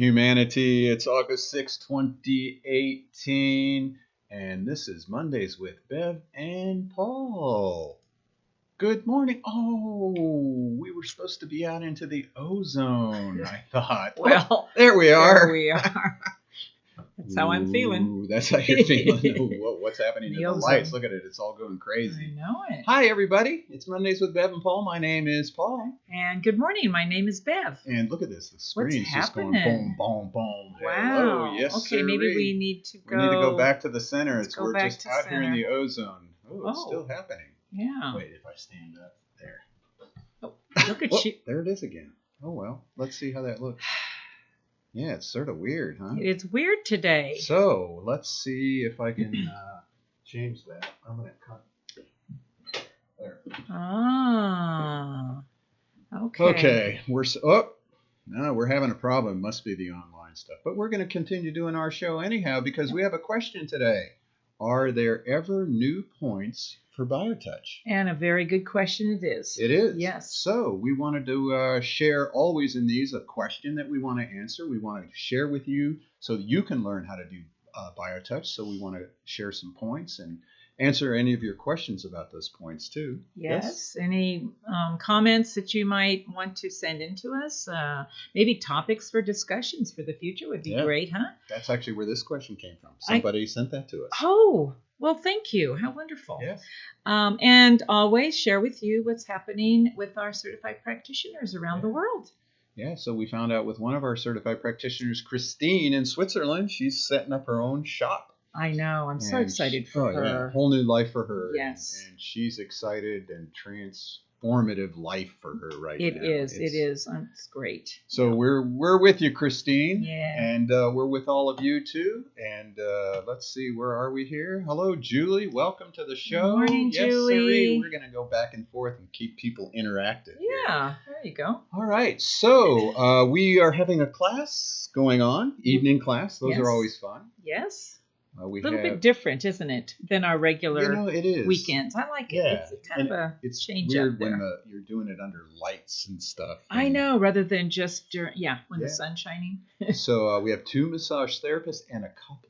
humanity. It's August 6th, 2018, and this is Mondays with Bev and Paul. Good morning. Oh, we were supposed to be out into the ozone, I thought. Well, there we are. There we are. That's how I'm feeling. Ooh, that's how you're feeling. What's happening to the ozone. Lights? Look at it. It's all going crazy. I know it. Hi, everybody. It's Mondays with Bev and Paul. My name is Paul. And good morning. My name is Bev. And look at this. The screen's What's just going happening? boom, boom, boom. Wow. Hello. Yes, okay, maybe sirree. we need to go. We need to go back to the center. Let's go We're back just to out here in center. the ozone. Oh, it's Oh. still happening. Yeah. Wait, if I stand up there. Oh, look at Oh, you. there it is again. Oh, well. Let's see how that looks. Yeah, it's sort of weird, huh? It's weird today. So, let's see if I can change that. I'm going to cut. There. Ah. Okay. Okay. No, we're having a problem. Must be the online stuff. But we're going to continue doing our show anyhow because we have a question today. Are there ever new points for BioTouch? And a very good question it is. It is. Yes. So we wanted to share always in these a question that we want to answer. We want to share with you so that you can learn how to do BioTouch. So we want to share some points and answer any of your questions about those points too. Yes. Any comments that you might want to send in to us? Maybe topics for discussions for the future would be great, huh? That's actually where this question came from. Somebody sent that to us. Oh, well, thank you. How wonderful. Yes. And always share with you what's happening with our certified practitioners around the world. Yeah, so we found out with one of our certified practitioners, Christine in Switzerland, she's setting up her own shop. I know. I'm so excited for her. Yeah, whole new life for her. Yes. And she's excited and transformative life for her right now. It is. It's great. So we're with you, Christine. Yeah. And we're with all of you too. And let's see, where are we here? Hello, Julie. Welcome to the show. Good morning, yes, Julie. Sirree. We're going to go back and forth and keep people interactive. Yeah. There you go. All right. So we are having a class going on, evening class. Those are always fun. Yes. A little bit different, isn't it, than our regular it is. weekends? I like it. Yeah. It's kind of a it's change weird up there. when you're doing it under lights and stuff. I know, rather than just when the Yeah. sun's shining. So we have 2 massage therapists and a couple.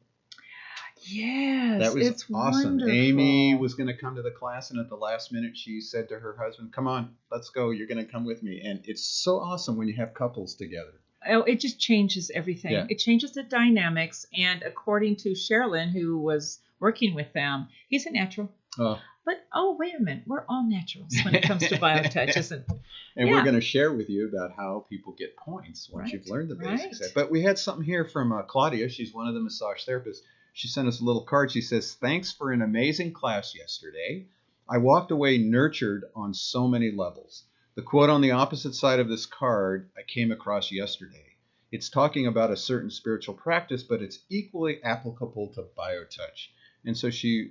Yes, That was it's awesome. wonderful. Amy was going to come to the class, and at the last minute, she said to her husband, "Come on, let's go. You're going to come with me." And it's so awesome when you have couples together. Oh, it just changes everything. Yeah. It changes the dynamics. And according to Sherilyn, who was working with them, he's a natural. Oh. But, wait a minute. We're all naturals when it comes to BioTouch, isn't it? And we're going to share with you about how people get points once Right. you've learned the basics. Right. But we had something here from Claudia. She's one of the massage therapists. She sent us a little card. She says, "Thanks for an amazing class yesterday. I walked away nurtured on so many levels." The quote on the opposite side of this card I came across yesterday. It's talking about a certain spiritual practice, but it's equally applicable to BioTouch. And so she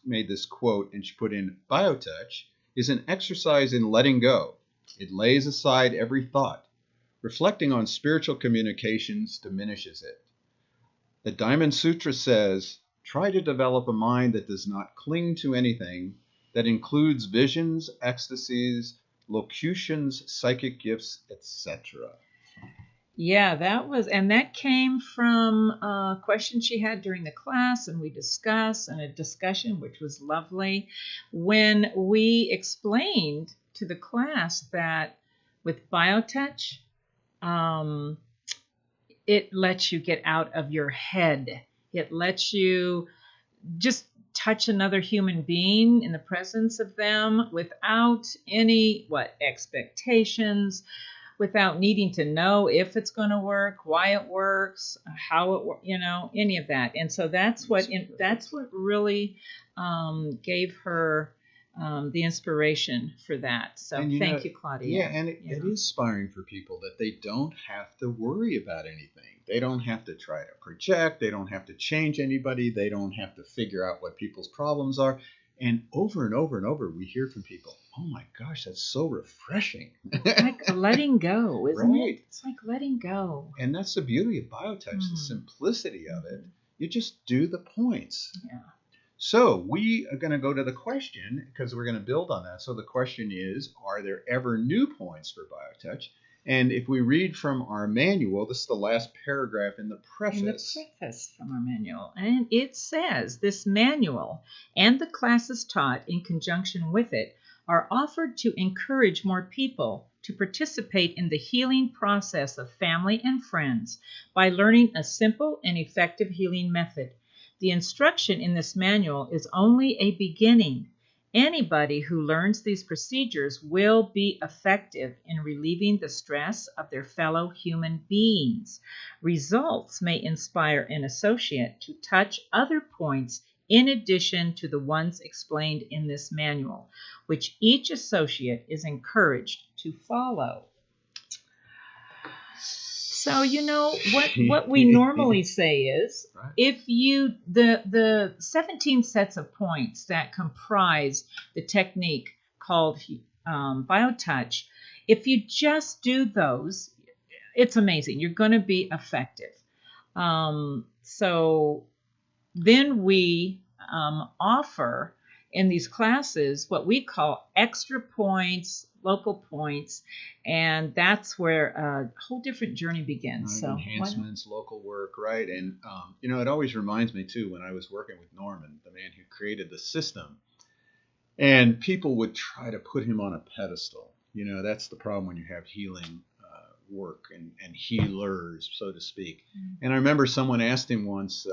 made this quote, and she put in, "BioTouch is an exercise in letting go. It lays aside every thought. Reflecting on spiritual communications diminishes it. The Diamond Sutra says, try to develop a mind that does not cling to anything, that includes visions, ecstasies, locutions, psychic gifts, etc." Yeah, that came from a question she had during the class, and we discussed, and a discussion which was lovely, when we explained to the class that with BioTouch, it lets you get out of your head. It lets you just touch another human being in the presence of them without any expectations, without needing to know if it's going to work, why it works, how it works, any of that. And so that's what really gave her the inspiration for that. So thank you, Claudia. Yeah, and it is inspiring for people that they don't have to worry about anything. They don't have to try to project. They don't have to change anybody. They don't have to figure out what people's problems are. And over and over, we hear from people, "Oh my gosh, that's so refreshing." It's like letting go, isn't Right. it? It's like letting go. And that's the beauty of BioTouch, the simplicity of it. You just do the points. Yeah. So we are going to go to the question because we're going to build on that. So the question is, are there ever new points for BioTouch? And if we read from our manual, this is the last paragraph in the preface. In the preface from our manual. And it says, this manual and the classes taught in conjunction with it are offered to encourage more people to participate in the healing process of family and friends by learning a simple and effective healing method. The instruction in this manual is only a beginning. Anybody who learns these procedures will be effective in relieving the stress of their fellow human beings. Results may inspire an associate to touch other points in addition to the ones explained in this manual, which each associate is encouraged to follow. So, what we normally say is, Right. if you, the 17 sets of points that comprise the technique called BioTouch, if you just do those, it's amazing. You're going to be effective. So then we offer in these classes what we call extra points, local points, and that's where a whole different journey begins. So enhancements, local work, right? And it always reminds me too, when I was working with Norman, the man who created the system, and people would try to put him on a pedestal. That's the problem when you have healing work and healers, so to speak. And I remember someone asked him once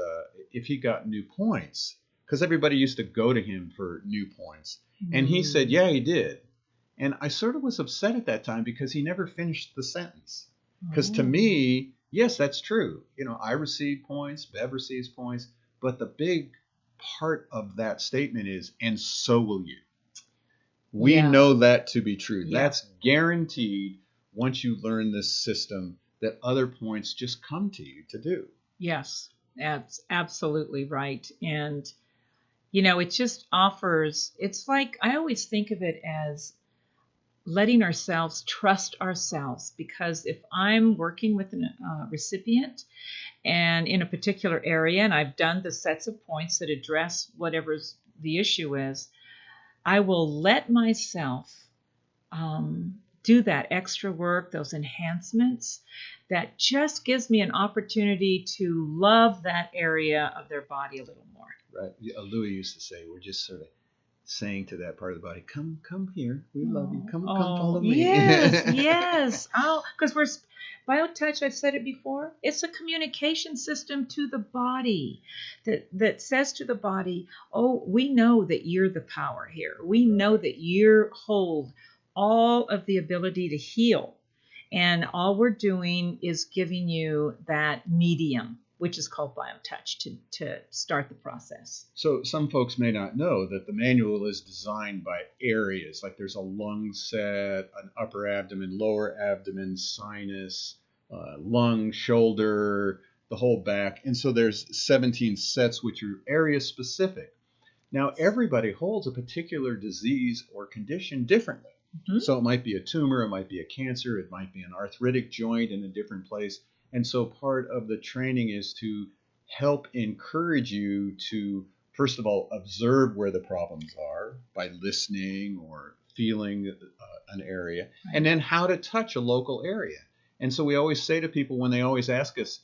if he got new points, because everybody used to go to him for new points. And he said, yeah, he did. And I sort of was upset at that time because he never finished the sentence. Because to me, yes, that's true. I receive points, Bev receives points, but the big part of that statement is, and so will you. We know that to be true. Yeah. That's guaranteed once you learn this system, that other points just come to you to do. Yes, that's absolutely right. And, it just offers, it's like, I always think of it as letting ourselves trust ourselves, because if I'm working with a recipient and in a particular area, and I've done the sets of points that address whatever the issue is, I will let myself do that extra work, those enhancements, that just gives me an opportunity to love that area of their body a little more. Right. Louis used to say, we're just sort of saying to that part of the body, come here, we love you, come follow me. Yes. Because BioTouch, I've said it before, it's a communication system to the body that says to the body, we know that you're the power here. We know that you hold all of the ability to heal, and all we're doing is giving you that medium, which is called BioTouch, to start the process. So some folks may not know that the manual is designed by areas. Like there's a lung set, an upper abdomen, lower abdomen, sinus, lung, shoulder, the whole back. And so there's 17 sets which are area specific. Now everybody holds a particular disease or condition differently. Mm-hmm. So it might be a tumor, it might be a cancer, it might be an arthritic joint in a different place. And so part of the training is to help encourage you to, first of all, observe where the problems are by listening or feeling an area, right. And then how to touch a local area. And so we always say to people when they always ask us,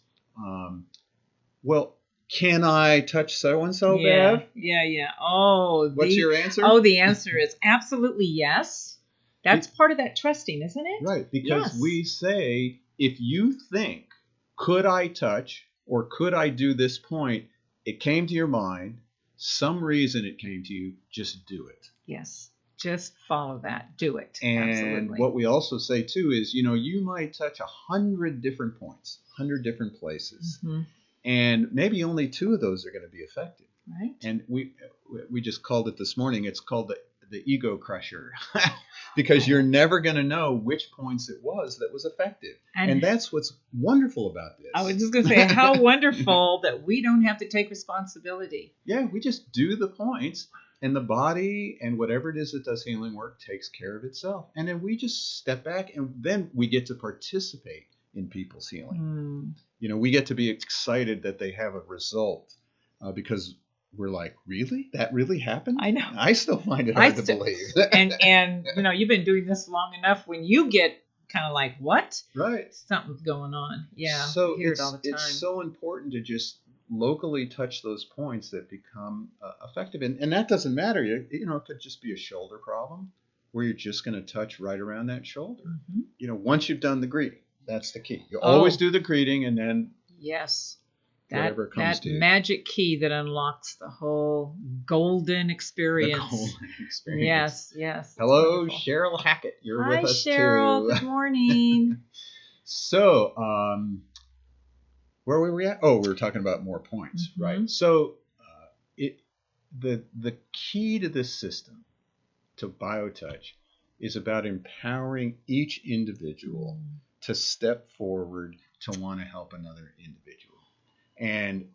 well, can I touch so-and-so, Bev? Yeah. What's your answer? The answer is absolutely yes. That's part of that trusting, isn't it? Right, because we say, if you think, could I touch or could I do this point, it came to your mind, some reason it came to you, just do it. Yes, just follow that, do it. And absolutely. What we also say too is, you might touch 100 different points, 100 different places, and maybe only 2 of those are going to be effective. Right. And we just called it this morning, it's called the ego crusher. Because you're never going to know which points it was that was effective. And that's what's wonderful about this. I was just going to say, how wonderful that we don't have to take responsibility. Yeah, we just do the points, and the body and whatever it is that does healing work takes care of itself. And then we just step back, and then we get to participate in people's healing. We get to be excited that they have a result because we're like, really? That really happened? I know. I still find it hard to believe. and you've been doing this long enough. When you get kind of like, what? Right. Something's going on. Yeah, So I hear it all the time. it's so important to just locally touch those points that become effective. And that doesn't matter. It could just be a shoulder problem where you're just going to touch right around that shoulder. Once you've done the greeting, that's the key. You always do the greeting and then yes. Whatever comes to you. That magic key that unlocks the whole golden experience. The golden experience. Yes. Hello, Cheryl Hackett. You're with us too. Hi, Cheryl. Good morning. So, where were we at? Oh, we were talking about more points, right? So, the key to this system, to BioTouch, is about empowering each individual to step forward to want to help another individual. And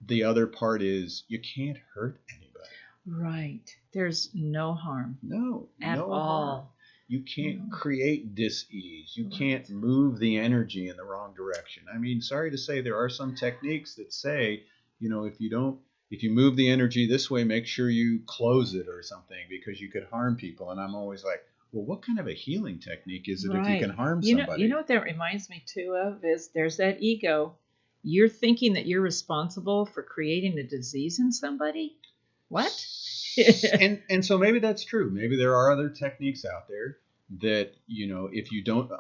the other part is you can't hurt anybody. Right. There's no harm. No. At no all. Harm. You can't create dis-ease. You can't move the energy in the wrong direction. I mean, sorry to say, there are some techniques that say, if you move the energy this way, make sure you close it or something because you could harm people. And I'm always like, well, what kind of a healing technique is it if you can harm somebody? You know what that reminds me too of is there's that ego. You're thinking that you're responsible for creating a disease in somebody? What? and so maybe that's true. Maybe there are other techniques out there that, if you don't,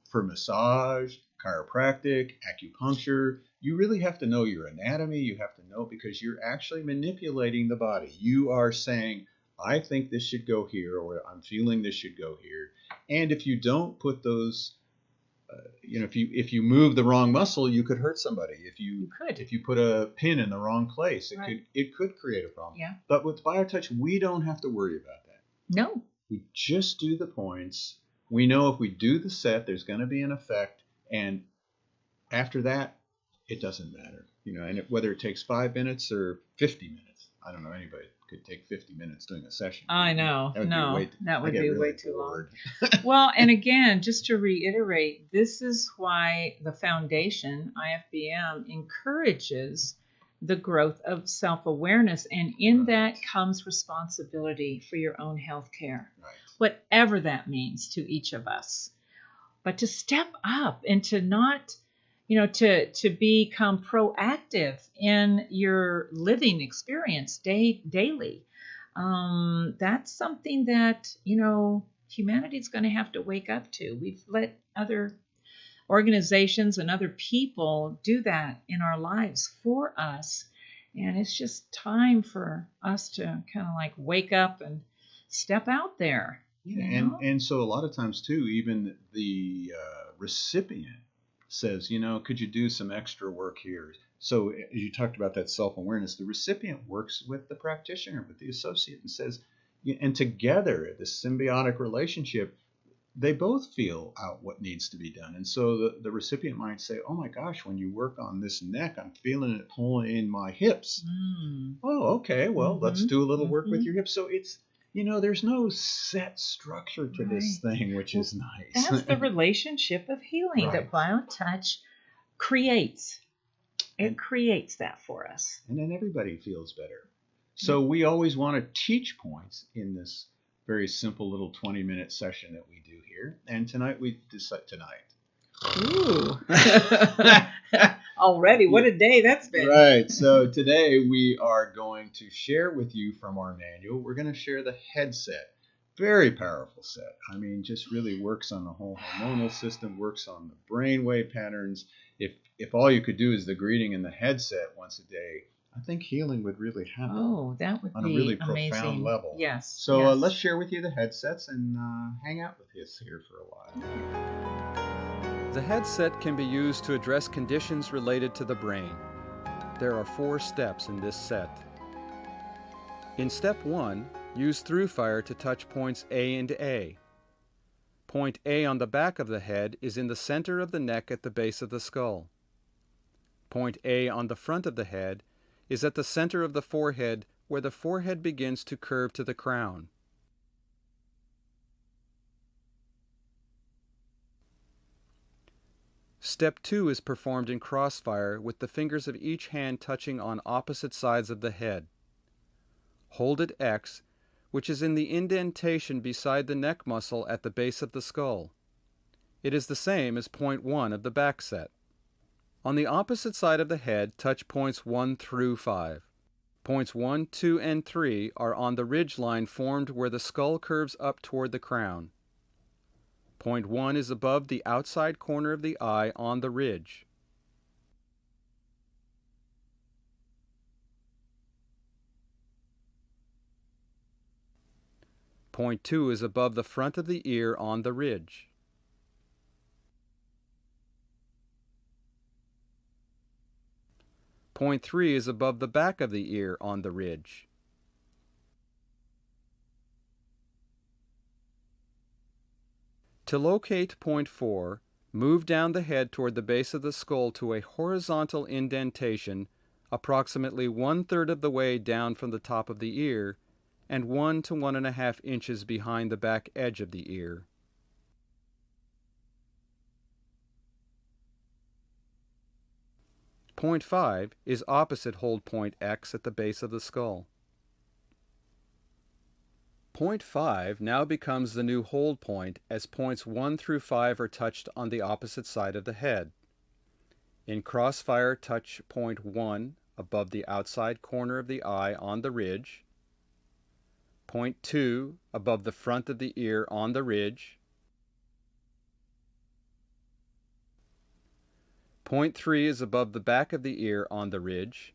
for massage, chiropractic, acupuncture, you really have to know your anatomy. You have to know because you're actually manipulating the body. You are saying, I think this should go here, or I'm feeling this should go here. And if you don't put those, if you move the wrong muscle, you could hurt somebody. If you put a pin in the wrong place, it could create a problem. Yeah. But with BioTouch, we don't have to worry about that. No. We just do the points. We know if we do the set, there's going to be an effect, and after that, it doesn't matter. And whether it takes 5 minutes or 50 minutes, I don't know anybody could take 50 minutes doing a session. I know. That would be way too long. long. Well, and again, just to reiterate, this is why the foundation, IFBM, encourages the growth of self-awareness. And in that comes responsibility for your own health care, whatever that means to each of us. But to step up and to not, to become proactive in your living experience daily. That's something that, humanity's going to have to wake up to. We've let other organizations and other people do that in our lives for us. And it's just time for us to kind of like wake up and step out there. Yeah, and so a lot of times too, even the recipient says, could you do some extra work here? So as you talked about that self-awareness, the recipient works with the practitioner, with the associate, and says, and together, this symbiotic relationship, they both feel out what needs to be done. And so the recipient might say, oh my gosh, when you work on this neck, I'm feeling it pulling in my hips. Oh, okay, well, let's do a little work with your hips. So it's, there's no set structure to this thing, which is nice. That's the relationship of healing that BioTouch creates. It creates that for us. And then everybody feels better. So we always want to teach points in this very simple little 20-minute session that we do here. And tonight we decide Ooh. Already, what a day that's been. Right. So today we are going to share with you from our manual. We're going to share the headset. Very powerful set. I mean, just really works on the whole hormonal system, works on the brainwave patterns. If all you could do is the greeting and the headset once a day, I think healing would really happen. Oh, that would be amazing. On a really profound level. Yes. So let's share with you the headsets and hang out with us here for a while. The headset can be used to address conditions related to the brain. There are 4 steps in this set. In step 1, use ThruFire to touch points A and A. Point A on the back of the head is in the center of the neck at the base of the skull. Point A on the front of the head is at the center of the forehead where the forehead begins to curve to the crown. Step 2 is performed in crossfire with the fingers of each hand touching on opposite sides of the head. Hold at X, which is in the indentation beside the neck muscle at the base of the skull. it is the same as point 1 of the back set. On the opposite side of the head, touch points 1 through 5. Points 1, 2, and 3 are on the ridge line formed where the skull curves up toward the crown. Point 1 is above the outside corner of the eye on the ridge. Point 2 is above the front of the ear on the ridge. Point 3 is above the back of the ear on the ridge. To locate point 4, move down the head toward the base of the skull to a horizontal indentation approximately 1/3 of the way down from the top of the ear and 1 to 1.5 inches behind the back edge of the ear. Point 5 is opposite hold point X at the base of the skull. Point 5 now becomes the new hold point as points 1 through 5 are touched on the opposite side of the head. In crossfire, touch point 1 above the outside corner of the eye on the ridge, point 2 above the front of the ear on the ridge, point 3 is above the back of the ear on the ridge,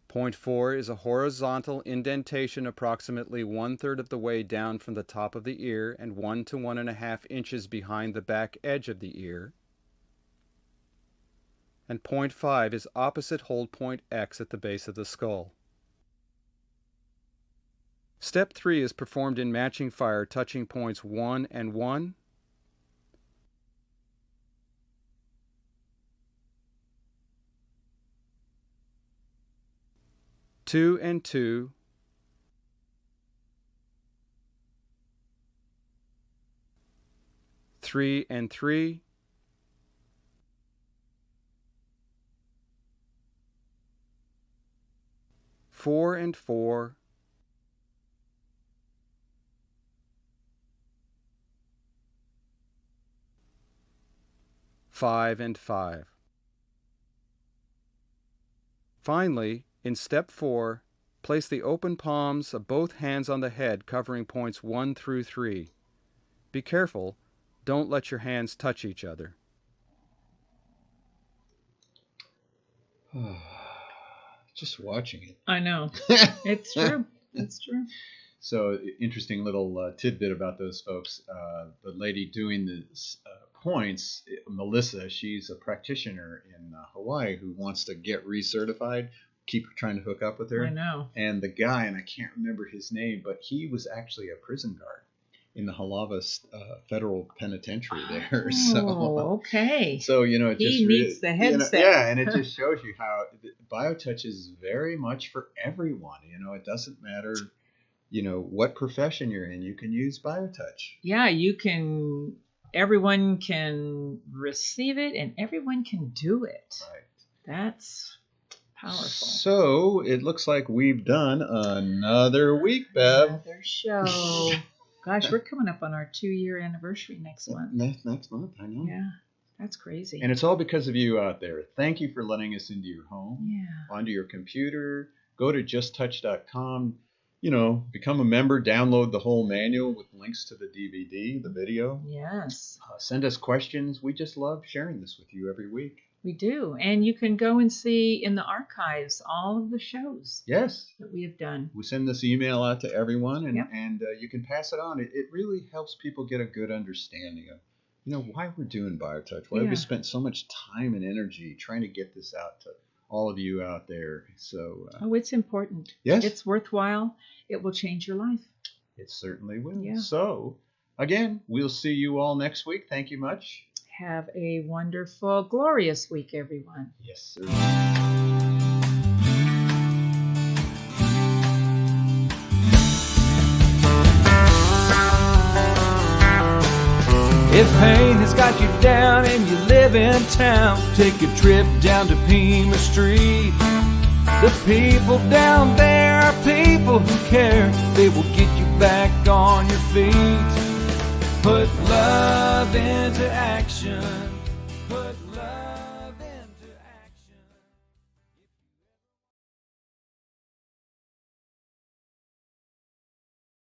point 4 is a horizontal indentation approximately 1/3 of the way down from the top of the ear and 1 to 1.5 inches behind the back edge of the ear, and point 5 is opposite hold point X at the base of the skull. Step 3 is performed in matching fire, touching points 1 and 1, 2 and 2, 3 and 3, 4 and 4, 5 and 5. Finally, in step 4, place the open palms of both hands on the head covering points 1 through 3. Be careful, don't let your hands touch each other. Just watching it. I know. It's true. It's true. So, interesting little tidbit about those folks. The lady doing the points, Melissa, she's a practitioner in Hawaii who wants to get recertified. Keep trying to hook up with her. I know. And the guy, and I can't remember his name, but he was actually a prison guard in the Halava Federal Penitentiary there. Oh, okay. So, it he just needs the headset. yeah, and it just shows you how BioTouch is very much for everyone. It doesn't matter, what profession you're in. You can use BioTouch. Yeah, everyone can receive it and everyone can do it. Right. That's powerful. So it looks like we've done another week, Bev. Another show. Gosh, we're coming up on our 2-year anniversary next month. Next month, I know. Yeah, that's crazy. And it's all because of you out there. Thank you for letting us into your home, onto your computer. Go to justtouch.com. Become a member, download the whole manual with links to the DVD, the video. Yes. Send us questions. We just love sharing this with you every week. We do. And you can go and see in the archives all of the shows that we have done. We send this email out to everyone, and you can pass it on. It really helps people get a good understanding of, why we're doing BioTouch, why we spent so much time and energy trying to get this out to all of you out there. So it's important. Yes. It's worthwhile. It will change your life. It certainly will. Yeah. So, again, we'll see you all next week. Thank you much. Have a wonderful, glorious week, everyone. Yes, sir. If pain has got you down and you live in town, take a trip down to Pima Street. The people down there are people who care. They will get you back on your feet. Put love into action.